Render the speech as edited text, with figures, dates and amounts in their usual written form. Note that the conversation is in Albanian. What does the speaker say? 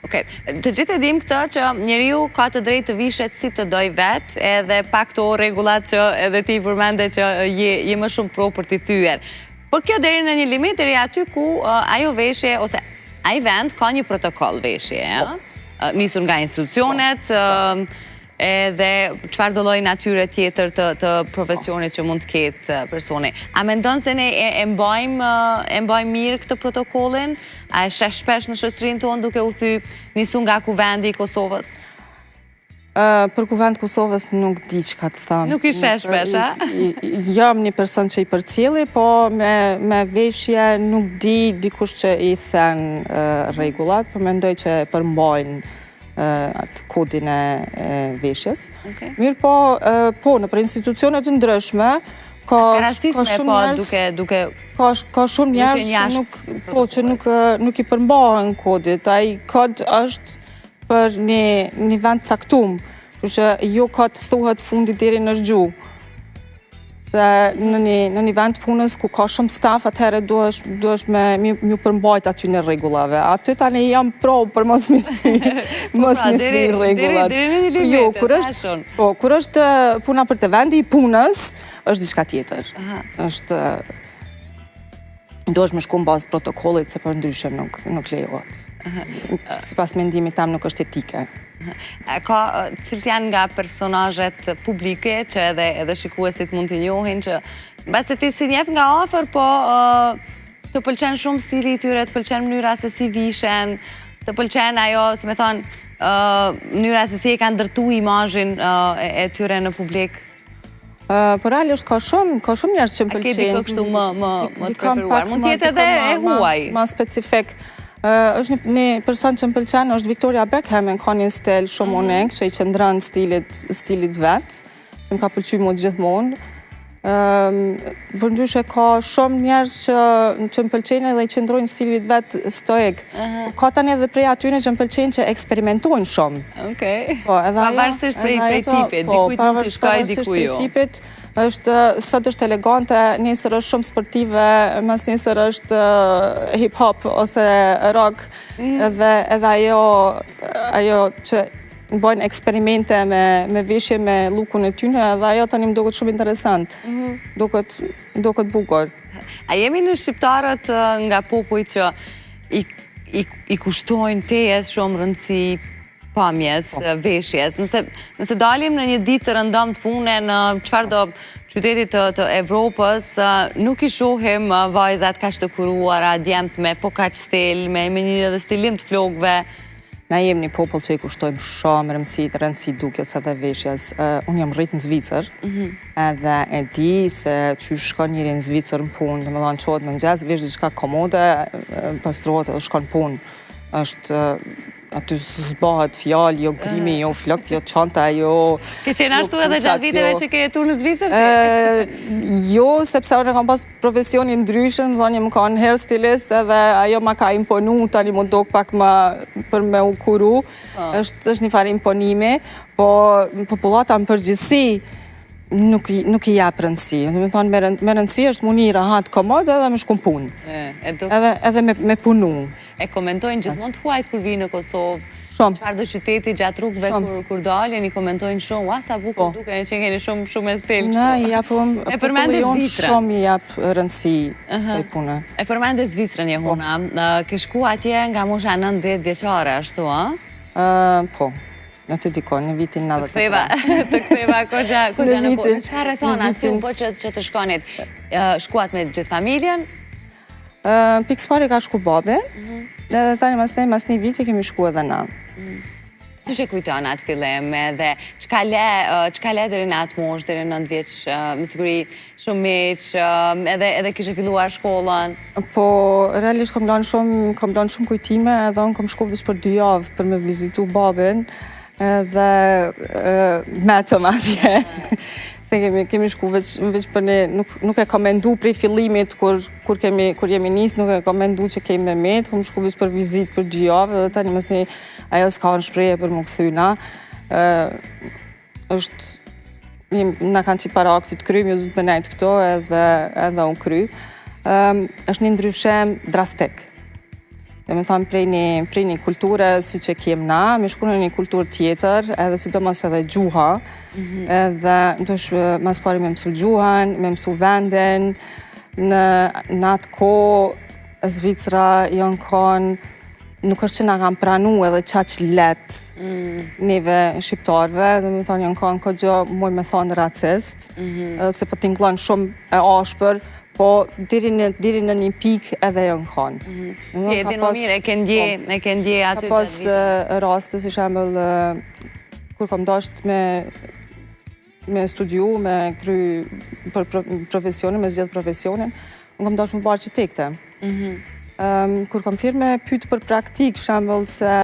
Okej, të gjithë e dim këtë që njeriu ka të drejtë të vishet si të doj vetë, edhe pa këto rregullat që edhe ti përmende që je më shumë pro për t'i thyer. Por kjo deri në një limit, deri aty ku ajo veshje ose ai vend ka një protokoll veshje, nisur nga institucionet, edhe çfarë do lloj natyre tjetër të profesionit që mund të ketë personi. A mendon se ne e mbajmë mirë këtë protokollin? A e sheh shpesh në shoqërinë tonë duke u thy nisur nga kuvendi i Kosovës? Për kuvend Kosovës nuk di çka të them. Nuk i sheh shpesh, a? Jam një person që i përcjelli, po me veshje nuk di dikush që i thën rregullat, po mendoj që e përmbajnë atë kodin e veshjes. Mirë po, në për institucionet të ndryshme, ka shumë njerëz që nuk i përmbahen kodit. Ai kod është për një vend caktuar, kështu që jo ka të thuhet fundi deri në zgjuh. Se në një vend punës ku ka shumë staf, atëherë duhesh me përmbajt aty në rregullave. Aty tani jam pro për mos mi thy rregullat. Deri në një limit. Kur është puna për të vendi i punës, është diçka tjetër. Duhesh me shku në bazë protokollit, se për ndryshe nuk lejohet. Sipas mendimit tam nuk është etike. Cilët janë nga personazhet publike që edhe shikuesit mund t'i njohin, që mbase ti si njeh nga afër, po të pëlqen shumë stili i tyre, të pëlqen mënyra se si vishen, të pëlqen ajo, si me thonë, mënyra se si e kanë ndërtuar imazhin e tyre në publik. Por realisht ka shumë njerëz që më pëlqejnë. A ke dikë kështu më të preferuar? Mund t'jetë edhe e huaj. Ma specifik. Është një person që më pëlqen, është Victoria Beckham, ka një stil shumë unik, që i qëndron stilit vet, që më ka pëlqyer mua gjithmonë. Përndryshe ka shumë njerëz që më pëlqejnë edhe i qëndrojnë stilit vet stoik. Ka tani edhe prej atyre që më pëlqejnë që eksperimentojnë shumë. Okej. Pavarësisht prej tipit, dikujt mund të shkojë, dikujt jo. Sot është elegante, nesër është shumë sportive, mas nesër është hip-hop ose rock, edhe ajo që bëjnë eksperimente me veshje me lukun e tyne, edhe ajo tani më duket shumë interesant, duket bukur. A jemi në shqiptarët nga popull që i kushtojnë tejes shumë rëndësi pamjes, veshjes? Nëse dalim në një ditë të rëndom të pune në çfarëdo qyteti të Evropës, nuk i shohim vajzat kaq të kuruara, djemt me po kaq stil, me një edhe stilim të flokëve. Na jemi një popull që i kushtojmë shumë rëndësi dukjes edhe veshjes. Unë jam rrit në Zvicër, edhe e di se që shkon njëri në Zvicër në punë, dhe me dhanë qohet me nxez, vesh diçka komode, pastrohet edhe shkon punë. Aty zbahet fjalë, jo grimi, jo flokt, jo çanta, jo... Ke qenë ashtu edhe gjatë viteve që ke jetuar në Zvicër? Jo, sepse unë kam pas profesionin ndryshëm, më kanë hair stylist, edhe ajo ma ka imponu, tani më dok pak për me u kuru. Është një farë imponimi, po popullata në përgjithësi nuk i jap rëndësi. Me thonë, me rëndësi është muni rahat komod edhe me shku punë. Edhe me punu. E komentojnë gjithmonë të huajt kur vi në Kosovë? Shumë. Çfarë do qyteti gjatë rrugëve kur daljen, i komentojnë shumë, ua sa bukur duken, që keni shumë e stil. E përmende Zvicrën. Shumë i jap rëndësi kësaj pune. E përmende Zvicrën, Jehuna. Ke shku atje nga mosha 19 vjeçare, ashtu, a? Po. Në të dikon, në vitin 93. Të ktheva kogja në kohë. Çfarë thona si u bë që të shkonit? Shkuat me gjithë familjen? Pikës pari ka shku babi, edhe tani mas një viti kemi shku edhe na. Që që kujton atë fillim, edhe çka le deri në atë moshë, deri në 9 vjeç, me siguri shumë miq, edhe kishe filluar shkollën? Po, realisht kam lënë shumë kujtime, edhe unë kam shku veç për 2 javë për me vizitu babin, edhe metëm atje. Se kemi shku veç për ne, nuk e kam mendu prej fillimit kur jemi nis, nuk e kam mendu që kemi me metë, kam shku veç për vizit për 2 javë, edhe tani mësni ajo s'ka në shpreje për më këthyna. Na kanë që para aktit krym, jo zëtë me nejtë këto, edhe unë kry. është një ndryshem drastik. Dhe me thamë prej një kulture si që kem na, me shku në një kulturë tjetër, edhe sidomos edhe gjuha, edhe ndosh mas pari me mësu gjuhën, me mësu vendin, në atë kohë Zvicra janë kanë, nuk është që na kam pranu edhe qaq let neve shqiptarve, dhe me thonë janë kanë këtë gjë moj me thonë racist, edhe pse po t'inglan shumë e ashpër, po diri në një pikë edhe janë kanë. Ti e din më mirë, e ke ndje aty Ka pas raste, si shembull, kur kam dasht me studiu, me kry për profesionin, me zgjedh profesionin, unë kam dasht më bërë arkitekte. Kur kam thirrë me pyet për praktik, shembull se